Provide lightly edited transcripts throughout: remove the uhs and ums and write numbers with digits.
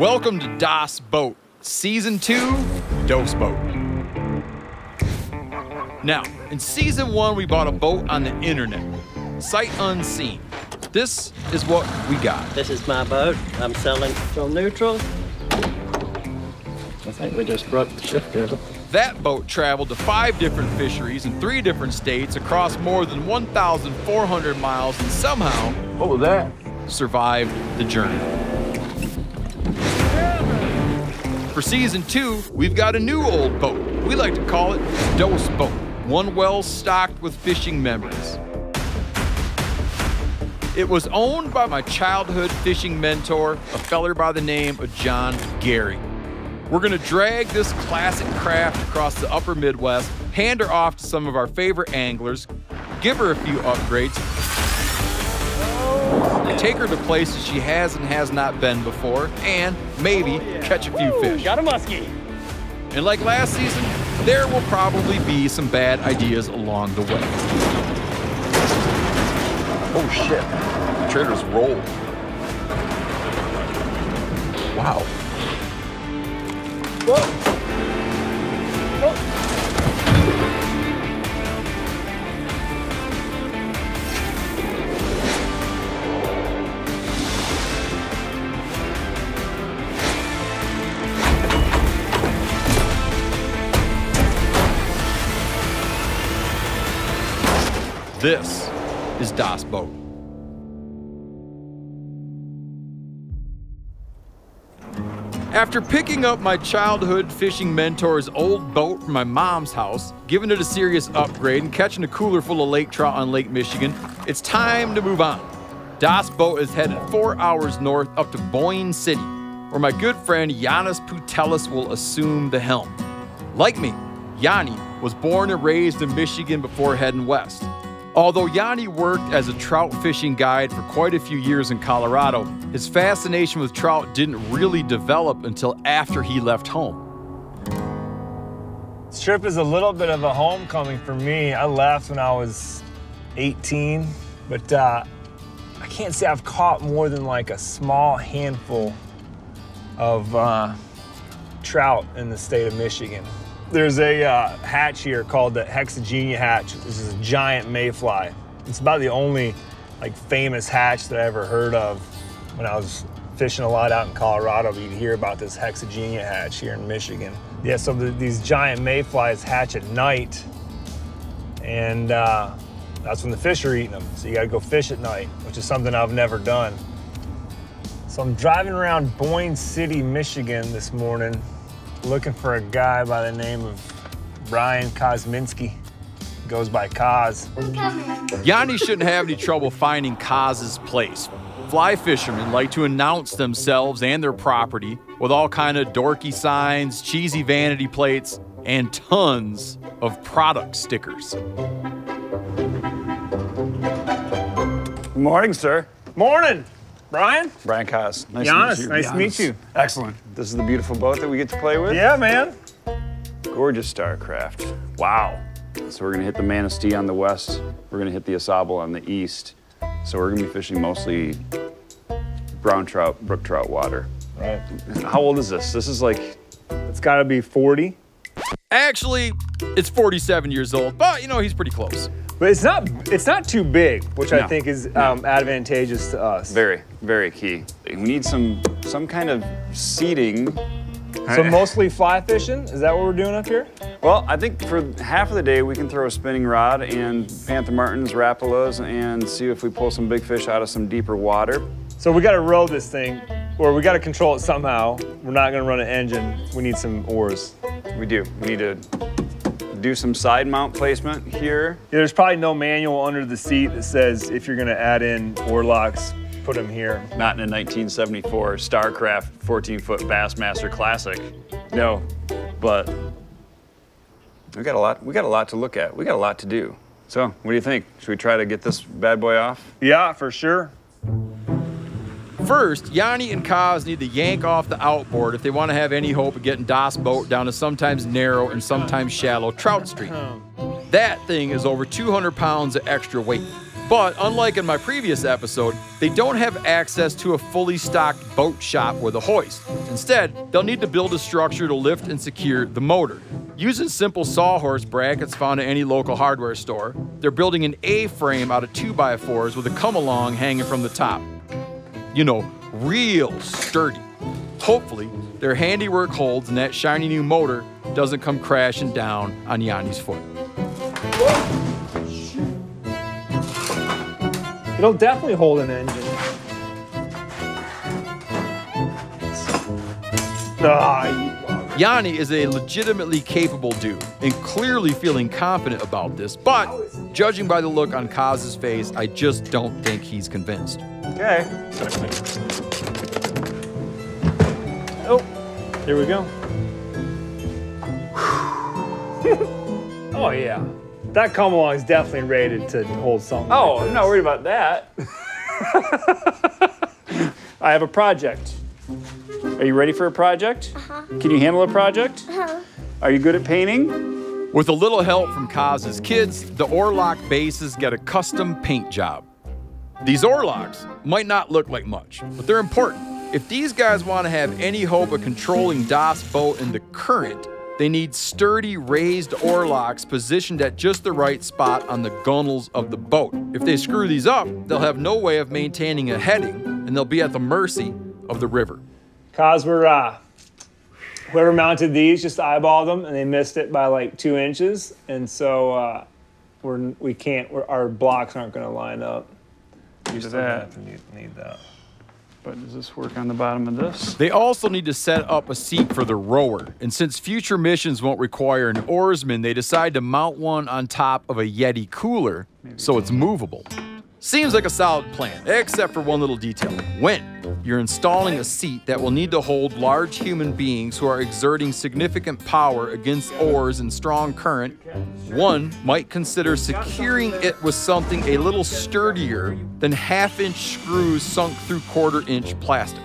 Welcome to Das Boat, Season 2, Dose Boat. Now, in Season 1, we bought a boat on the internet, sight unseen. This is what we got. This is my boat. I'm selling from neutral. I think we just broke the shifter. That boat traveled to 5 different fisheries in 3 different states across more than 1,400 miles and somehow, what was that? Survived the journey. For Season 2, we've got a new old boat. We like to call it Dose Boat, one well stocked with fishing memories. It was owned by my childhood fishing mentor, a feller by the name of John Gary. We're gonna drag this classic craft across the upper Midwest, hand her off to some of our favorite anglers, give her a few upgrades, take her to places she has and has not been before, and maybe catch a few fish. Got a muskie. And like last season, there will probably be some bad ideas along the way. Oh shit, the trailer's rolled. Wow. Whoa. Whoa. This is Das Boat. After picking up my childhood fishing mentor's old boat from my mom's house, giving it a serious upgrade, and catching a cooler full of lake trout on Lake Michigan, it's time to move on. Das Boat is headed 4 hours north up to Boyne City, where my good friend Janis Putelis will assume the helm. Like me, Jani was born and raised in Michigan before heading west. Although Jani worked as a trout fishing guide for quite a few years in Colorado, his fascination with trout didn't really develop until after he left home. This trip is a little bit of a homecoming for me. I left when I was 18, but I can't say I've caught more than like a small handful of trout in the state of Michigan. There's a hatch here called the Hexagenia Hatch. This is a giant mayfly. It's about the only like famous hatch that I ever heard of when I was fishing a lot out in Colorado. You'd hear about this Hexagenia Hatch here in Michigan. Yeah, so these giant mayflies hatch at night, and that's when the fish are eating them. So you gotta go fish at night, which is something I've never done. So I'm driving around Boyne City, Michigan this morning, looking for a guy by the name of Kozminski. Goes by Koz. Jani shouldn't have any trouble finding Koz's place. Fly fishermen like to announce themselves and their property with all kind of dorky signs, cheesy vanity plates, and tons of product stickers. Good morning, sir. Morning, Brian. Brian Koz. Nice Janis, to meet you. nice to meet you. Excellent. This is the beautiful boat that we get to play with? Yeah, man. Gorgeous starcraft. Wow. So we're gonna hit the Manistee on the west. We're gonna hit the Au Sable on the east. So we're gonna be fishing mostly brown trout, brook trout water. Right. How old is this? This is like... It's gotta be 40. Actually, it's 47 years old, but you know, he's pretty close. But it's not too big, which I No. think is advantageous to us. Very, very key. We need some kind of seating. So mostly fly fishing? Is that what we're doing up here? Well, I think for half of the day we can throw a spinning rod and panther martins, rapalas, and see if we pull some big fish out of some deeper water. So we gotta row this thing, or we gotta control it somehow. We're not gonna run an engine. We need some oars. We do. We need to do some side mount placement here. Yeah, there's probably no manual under the seat that says if you're gonna add in oar locks, put them here. Not in a 1974 Starcraft 14-foot Bassmaster Classic. No, but we got a lot to look at. We got a lot to do. So, what do you think? Should we try to get this bad boy off? Yeah, for sure. First, Jani and Koz need to yank off the outboard if they want to have any hope of getting Das Boat down a sometimes narrow and sometimes shallow trout stream. That thing is over 200 pounds of extra weight. But unlike in my previous episode, they don't have access to a fully stocked boat shop with a hoist. Instead, they'll need to build a structure to lift and secure the motor. Using simple sawhorse brackets found at any local hardware store, they're building an A-frame out of 2x4s with a come-along hanging from the top. You know, real sturdy. Hopefully, their handiwork holds and that shiny new motor doesn't come crashing down on Jani's foot. It'll definitely hold an engine. Jani is a legitimately capable dude and clearly feeling confident about this, but judging by the look on Koz's face, I just don't think he's convinced. Okay. Oh, here we go. Oh yeah. That come along is definitely rated to hold something. Oh, like I'm not worried about that. I have a project. Are you ready for a project? Can you handle a project? Are you good at painting? With a little help from Koz's kids, the Orlock bases get a custom paint job. These Orlocks might not look like much, but they're important. If these guys want to have any hope of controlling Das' boat in the current, they need sturdy raised oarlocks positioned at just the right spot on the gunnels of the boat. If they screw these up, they'll have no way of maintaining a heading, and they'll be at the mercy of the river. Koz, whoever mounted these just eyeballed them, and they missed it by like 2 inches, and so our blocks aren't going to line up. Use that. Need that. But does this work on the bottom of this? They also need to set up a seat for the rower, and since future missions won't require an oarsman, they decide to mount one on top of a Yeti cooler so it's movable. Seems like a solid plan, except for one little detail. When you're installing a seat that will need to hold large human beings who are exerting significant power against oars and strong current, one might consider securing it with something a little sturdier than half-inch screws sunk through quarter-inch plastic.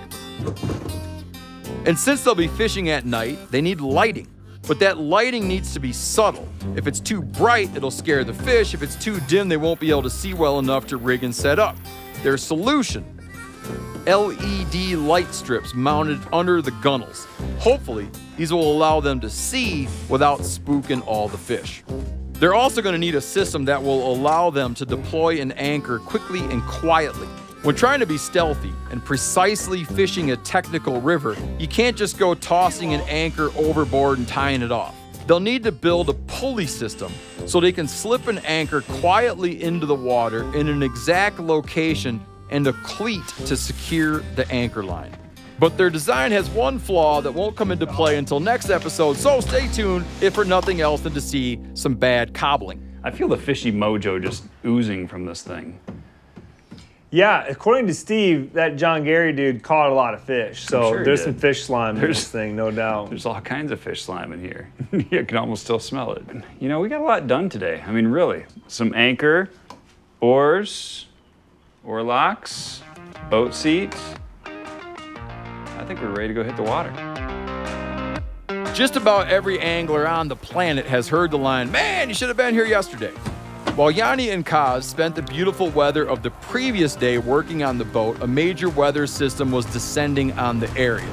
And since they'll be fishing at night, they need lighting. But that lighting needs to be subtle. If it's too bright, it'll scare the fish. If it's too dim, they won't be able to see well enough to rig and set up. Their solution: LED light strips mounted under the gunnels. Hopefully, these will allow them to see without spooking all the fish. They're also going to need a system that will allow them to deploy an anchor quickly and quietly. When trying to be stealthy and precisely fishing a technical river, you can't just go tossing an anchor overboard and tying it off. They'll need to build a pulley system so they can slip an anchor quietly into the water in an exact location and a cleat to secure the anchor line. But their design has one flaw that won't come into play until next episode, so stay tuned if for nothing else than to see some bad cobbling. I feel the fishy mojo just oozing from this thing. Yeah, according to Steve, that John Gary dude caught a lot of fish. So sure there's some fish slime in this thing, no doubt. There's all kinds of fish slime in here. You can almost still smell it. You know, we got a lot done today. I mean, really. Some anchor, oars, oarlocks, boat seat. I think we're ready to go hit the water. Just about every angler on the planet has heard the line, "Man, you should have been here yesterday." While Jani and Koz spent the beautiful weather of the previous day working on the boat, a major weather system was descending on the area.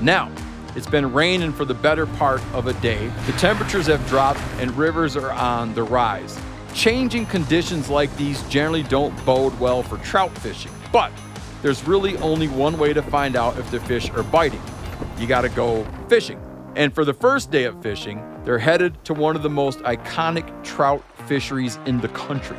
Now, it's been raining for the better part of a day, the temperatures have dropped, and rivers are on the rise. Changing conditions like these generally don't bode well for trout fishing, but there's really only one way to find out if the fish are biting. You gotta go fishing. And for the first day of fishing, they're headed to one of the most iconic trout fisheries in the country.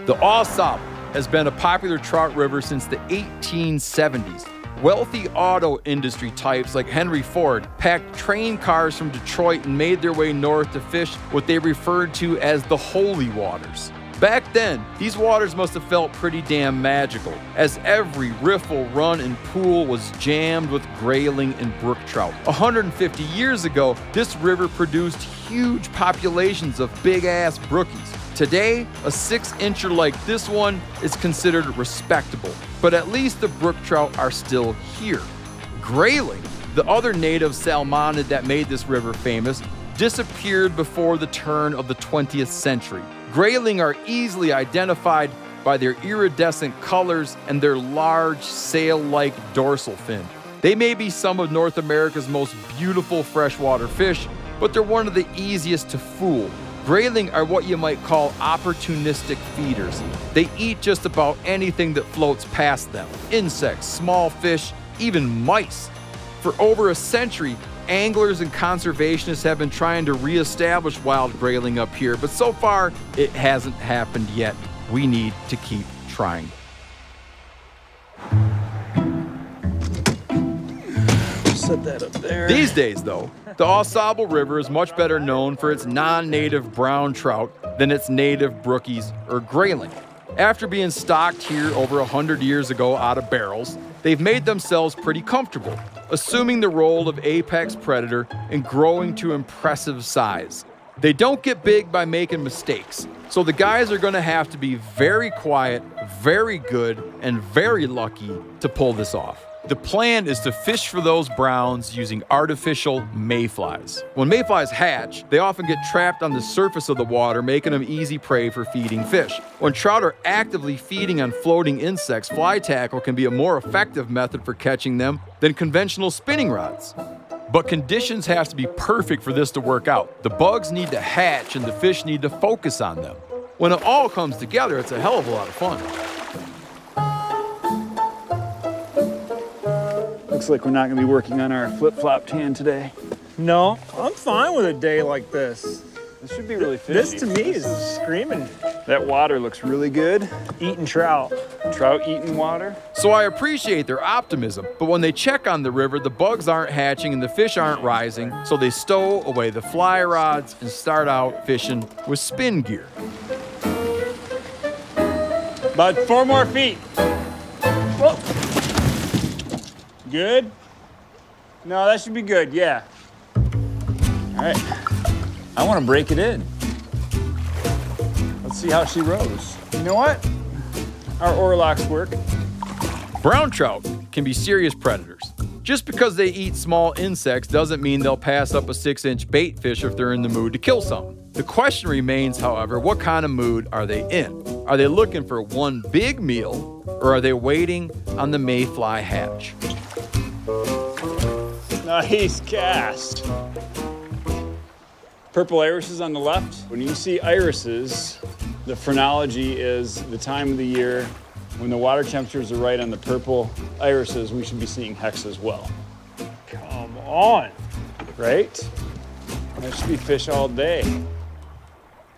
The Au Sable has been a popular trout river since the 1870s. Wealthy auto industry types like Henry Ford packed train cars from Detroit and made their way north to fish what they referred to as the holy waters. Back then, these waters must have felt pretty damn magical, as every riffle, run, and pool was jammed with grayling and brook trout. 150 years ago, this river produced huge populations of big-ass brookies. Today, a 6-incher like this one is considered respectable, but at least the brook trout are still here. Grayling, the other native salmonid that made this river famous, disappeared before the turn of the 20th century. Grayling are easily identified by their iridescent colors and their large sail-like dorsal fin. They may be some of North America's most beautiful freshwater fish, but they're one of the easiest to fool. Grayling are what you might call opportunistic feeders. They eat just about anything that floats past them. Insects, small fish, even mice. For over a century, anglers and conservationists have been trying to reestablish wild grayling up here, but so far, it hasn't happened yet. We need to keep trying. Set that up there. These days, though, the Au Sable River is much better known for its non-native brown trout than its native brookies or grayling. After being stocked here over 100 years ago out of barrels, they've made themselves pretty comfortable, assuming the role of apex predator and growing to impressive size. They don't get big by making mistakes, so the guys are going to have to be very quiet, very good, and very lucky to pull this off. The plan is to fish for those browns using artificial mayflies. When mayflies hatch, they often get trapped on the surface of the water, making them easy prey for feeding fish. When trout are actively feeding on floating insects, fly tackle can be a more effective method for catching them than conventional spinning rods. But conditions have to be perfect for this to work out. The bugs need to hatch and the fish need to focus on them. When it all comes together, it's a hell of a lot of fun. Looks like we're not gonna be working on our flip-flop tan today. No, I'm fine with a day like this. This should be really fishy. This to me is screaming. That water looks really good. Eating trout. Trout eating water. So I appreciate their optimism, but when they check on the river, the bugs aren't hatching and the fish aren't rising, so they stow away the fly rods and start out fishing with spin gear. About 4 more feet. Whoa. Good? No, that should be good, yeah. All right. I want to break it in. Let's see how she rows. You know what? Our oarlocks work. Brown trout can be serious predators. Just because they eat small insects doesn't mean they'll pass up a 6-inch bait fish if they're in the mood to kill something. The question remains, however, what kind of mood are they in? Are they looking for one big meal, or are they waiting on the mayfly hatch? Nice cast. Purple irises on the left. When you see irises, the phrenology is the time of the year when the water temperatures are right on the purple irises, we should be seeing hex as well. Come on. Right? There should be fish all day.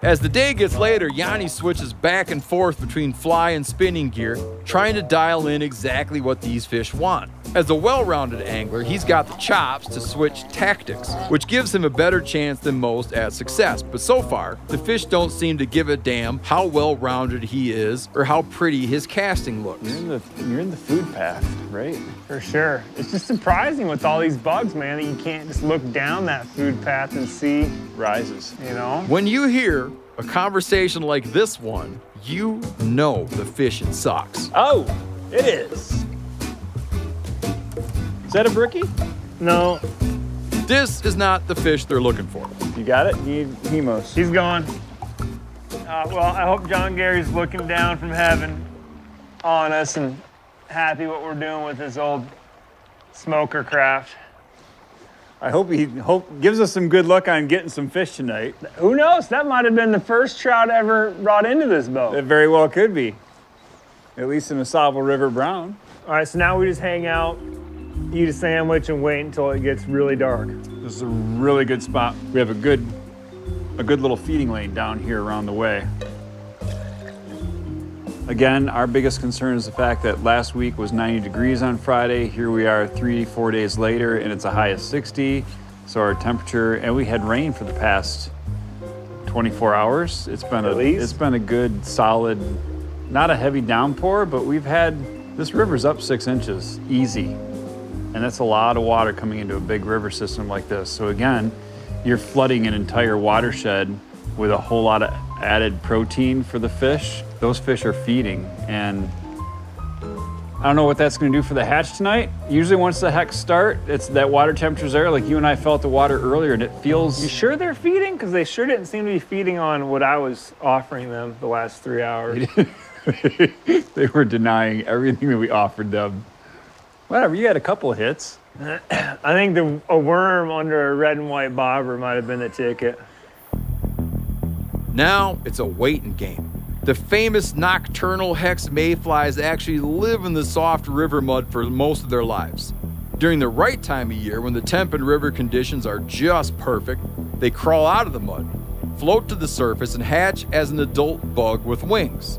As the day gets later, Jani switches back and forth between fly and spinning gear, trying to dial in exactly what these fish want. As a well-rounded angler, he's got the chops to switch tactics, which gives him a better chance than most at success. But so far, the fish don't seem to give a damn how well-rounded he is or how pretty his casting looks. You're in the food path, right? For sure. It's just surprising with all these bugs, man, that you can't just look down that food path and see Rises. you know? When you hear a conversation like this one, you know the fishing sucks. Oh, it is. Is that a brookie? No. This is not the fish they're looking for. You got it? You need Hemos. He's gone. Well, I hope John Gary's looking down from heaven on us and happy what we're doing with this old smoker craft. I hope he gives us some good luck on getting some fish tonight. Who knows? That might have been the first trout ever brought into this boat. It very well could be. At least in the Au Sable River brown. All right, so now we just hang out, eat a sandwich, and wait until it gets really dark. This is a really good spot. We have a good little feeding lane down here around the way. Again, our biggest concern is the fact that last week was 90 degrees on Friday. Here we are 3-4 days later and it's a high of 60. So our temperature, and we had rain for the past 24 hours. It's been a good solid, not a heavy downpour, but this river's up 6 inches, easy. And that's a lot of water coming into a big river system like this. So again, you're flooding an entire watershed with a whole lot of added protein for the fish. Those fish are feeding, and I don't know what that's going to do for the hatch tonight. Usually once the hex start, it's that water temperature's there. Like you and I felt the water earlier and it feels... You sure they're feeding? Because they sure didn't seem to be feeding on what I was offering them the last 3 hours. They were denying everything that we offered them. Whatever, you had a couple of hits. I think a worm under a red and white bobber might have been the ticket. Now it's a waiting game. The famous nocturnal hex mayflies actually live in the soft river mud for most of their lives. During the right time of year, when the temp and river conditions are just perfect, they crawl out of the mud, float to the surface, and hatch as an adult bug with wings.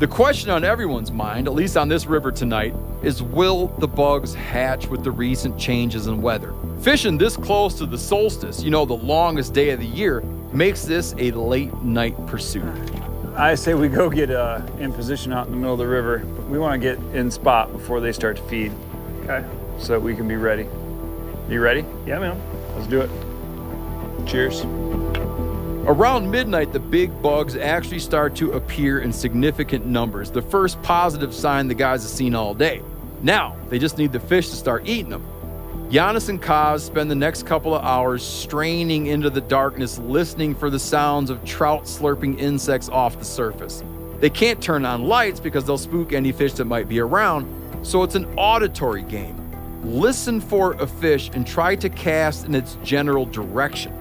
The question on everyone's mind, at least on this river tonight, is will the bugs hatch with the recent changes in weather? Fishing this close to the solstice, you know, the longest day of the year, makes this a late night pursuit. I say we go get in position out in the middle of the river. We want to get in spot before they start to feed. Okay. So that we can be ready. You ready? Yeah, man. Let's do it. Cheers. Around midnight, the big bugs actually start to appear in significant numbers, the first positive sign the guys have seen all day. Now, they just need the fish to start eating them. Janis and Koz spend the next couple of hours straining into the darkness, listening for the sounds of trout slurping insects off the surface. They can't turn on lights because they'll spook any fish that might be around, so it's an auditory game. Listen for a fish and try to cast in its general direction.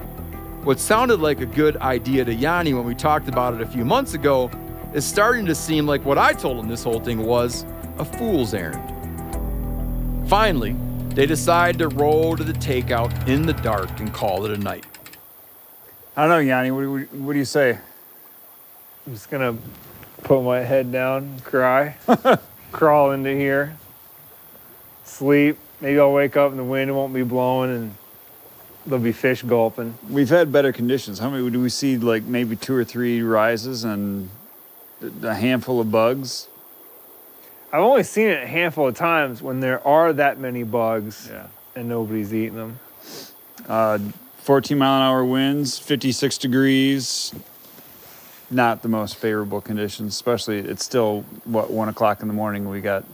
What sounded like a good idea to Jani when we talked about it a few months ago is starting to seem like what I told him this whole thing was a fool's errand. Finally, they decide to roll to the takeout in the dark and call it a night. I don't know, Jani, what do you say? I'm just gonna put my head down, cry, crawl into here, sleep. Maybe I'll wake up and the wind won't be blowing and there'll be fish gulping. We've had better conditions. How many do we see? Like maybe 2 or 3 rises and a handful of bugs? I've only seen it a handful of times when there are that many bugs and nobody's eating them. 14-mile-an-hour winds, 56 degrees. Not the most favorable conditions, especially it's still, what, 1 o'clock in the morning. We got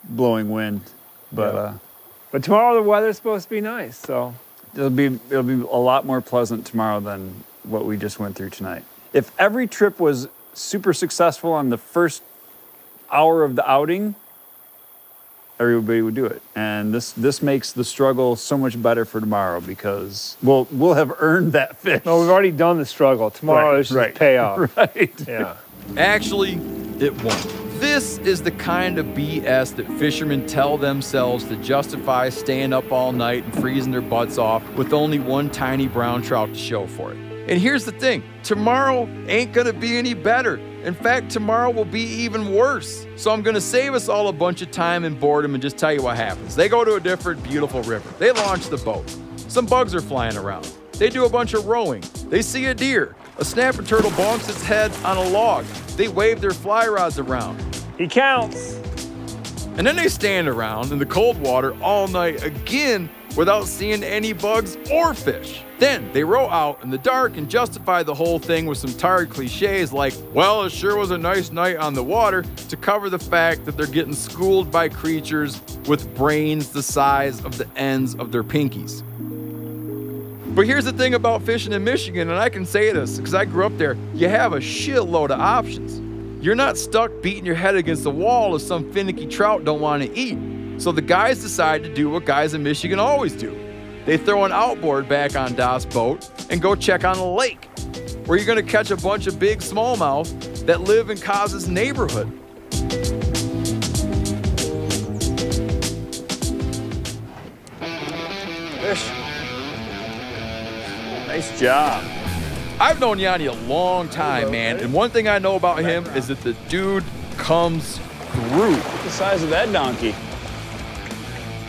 blowing wind. But tomorrow the weather's supposed to be nice, so. It'll be a lot more pleasant tomorrow than what we just went through tonight. If every trip was super successful on the first hour of the outing, everybody would do it. And this makes the struggle so much better for tomorrow because we'll have earned that fish. No, we've already done the struggle. Tomorrow is just payoff. Right. Yeah. Actually, it won't. This is the kind of BS that fishermen tell themselves to justify staying up all night and freezing their butts off with only one tiny brown trout to show for it. And here's the thing, tomorrow ain't gonna be any better. In fact, tomorrow will be even worse. So I'm gonna save us all a bunch of time and boredom and just tell you what happens. They go to a different beautiful river. They launch the boat. Some bugs are flying around. They do a bunch of rowing. They see a deer. A snapping turtle bonks its head on a log. They wave their fly rods around. He counts. And then they stand around in the cold water all night again without seeing any bugs or fish. Then they row out in the dark and justify the whole thing with some tired cliches like, well, it sure was a nice night on the water, to cover the fact that they're getting schooled by creatures with brains the size of the ends of their pinkies. But here's the thing about fishing in Michigan, and I can say this because I grew up there, you have a shitload of options. You're not stuck beating your head against the wall if some finicky trout don't want to eat. So the guys decide to do what guys in Michigan always do. They throw an outboard back on Das' boat and go check on a lake, where you're going to catch a bunch of big smallmouth that live in Koz's neighborhood. Fish. Nice job. I've known Jani a long time, man, and one thing I know about him is that the dude comes through. What's the size of that donkey?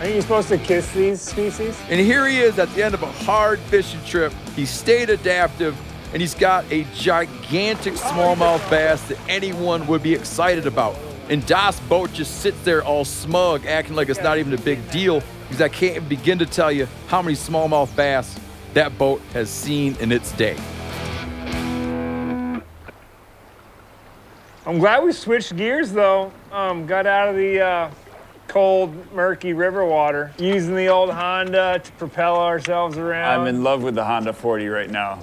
Aren't you supposed to kiss these species? And here he is at the end of a hard fishing trip. He stayed adaptive, and he's got a gigantic smallmouth bass that anyone would be excited about. And Das' boat just sits there all smug, acting like it's not even a big deal, because I can't begin to tell you how many smallmouth bass that boat has seen in its day. I'm glad we switched gears though. Got out of the cold, murky river water, using the old Honda to propel ourselves around. I'm in love with the Honda 40 right now.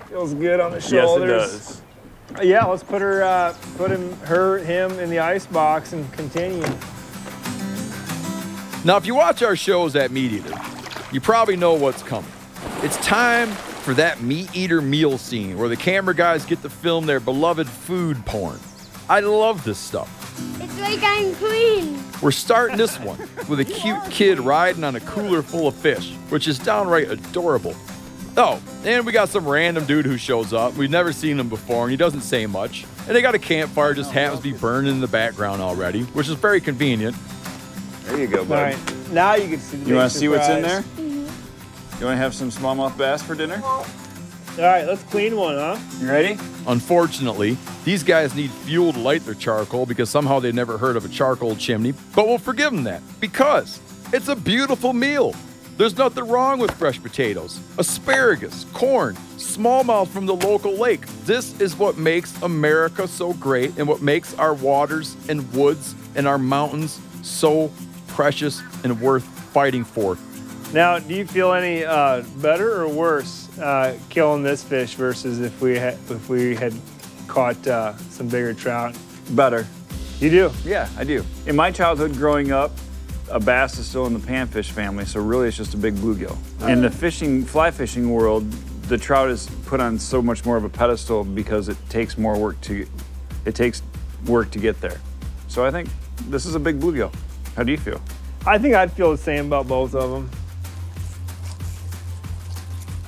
Feels good on the shoulders. Yes, it does. Yeah, let's put him in the ice box and continue. Now, if you watch our shows at MeatEater, you probably know what's coming. It's time for that MeatEater meal scene where the camera guys get to film their beloved food porn. I love this stuff. It's like I'm clean. We're starting this one with a cute kid riding on a cooler full of fish, which is downright adorable. Oh, and we got some random dude who shows up. We've never seen him before, and he doesn't say much. And they got a campfire just happens to be burning in the background already, which is very convenient. There you go, bud. All right, now you can see the You want to see what's in surprise. there? You want to have some smallmouth bass for dinner? All right, let's clean one, huh? You ready? Unfortunately, these guys need fuel to light their charcoal because somehow they've never heard of a charcoal chimney, but we'll forgive them that because it's a beautiful meal. There's nothing wrong with fresh potatoes, asparagus, corn, smallmouth from the local lake. This is what makes America so great and what makes our waters and woods and our mountains so precious and worth fighting for. Now, do you feel any better or worse killing this fish versus if we had caught some bigger trout? Better. You do? Yeah, I do. In my childhood growing up, a bass is still in the panfish family, so really it's just a big bluegill. In the fly fishing world, the trout is put on so much more of a pedestal because it takes more work to get there. So I think this is a big bluegill. How do you feel? I think I'd feel the same about both of them.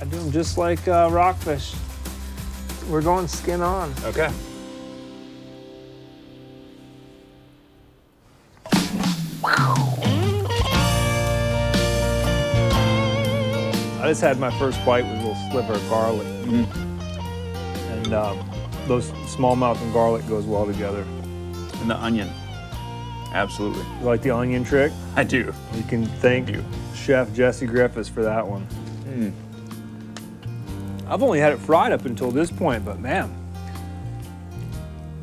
I do them just like rockfish. We're going skin on. Okay. I just had my first bite with a little sliver of garlic. And those smallmouth and garlic goes well together. And the onion. Absolutely. You like the onion trick? I do. You can thank Chef Jesse Griffiths for that one. I've only had it fried up until this point, but man.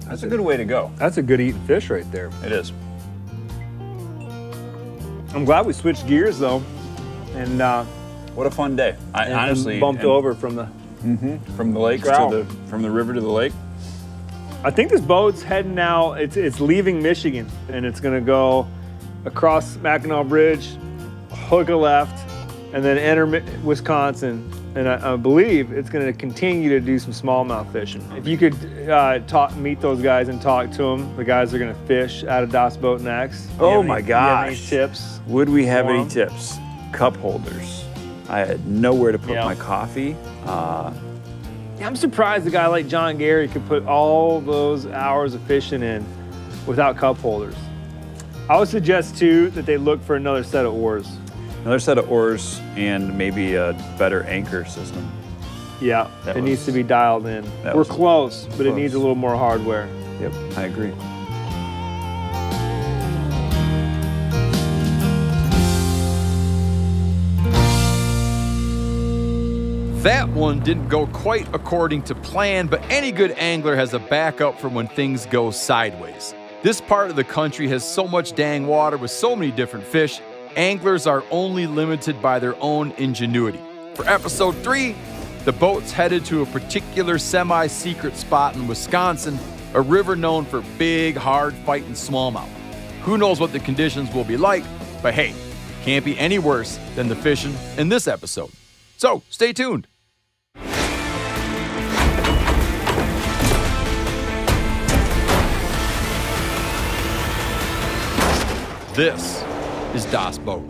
That's a good way to go. That's a good eating fish right there. It is. I'm glad we switched gears though. And What a fun day. I honestly bumped over from the from the lakes Trout. to from the river to the lake. I think this boat's heading now, it's leaving Michigan and it's gonna go across Mackinac Bridge, hook a left, and then enter Wisconsin. And I believe it's gonna continue to do some smallmouth fishing. If you could meet those guys and talk to them, the guys are gonna fish out of Das Boat next. Oh my Do you have any gosh. tips? Would we have for any 'em? tips? Cup holders. I had nowhere to put Yeah. my coffee. Yeah, I'm surprised a guy like John Gary could put all those hours of fishing in without cup holders. I would suggest too that they look for another set of oars. Another set of oars and maybe a better anchor system. Yeah, That it needs was- to be dialed in. that We're was close, but it close. needs a little more hardware. Yep, I agree. That one didn't go quite according to plan, but any good angler has a backup for when things go sideways. This part of the country has so much dang water with so many different fish, anglers are only limited by their own ingenuity. For episode 3, the boat's headed to a particular semi-secret spot in Wisconsin, a river known for big, hard-fighting smallmouth. Who knows what the conditions will be like, but hey, can't be any worse than the fishing in this episode. So, stay tuned. This is Das Boat.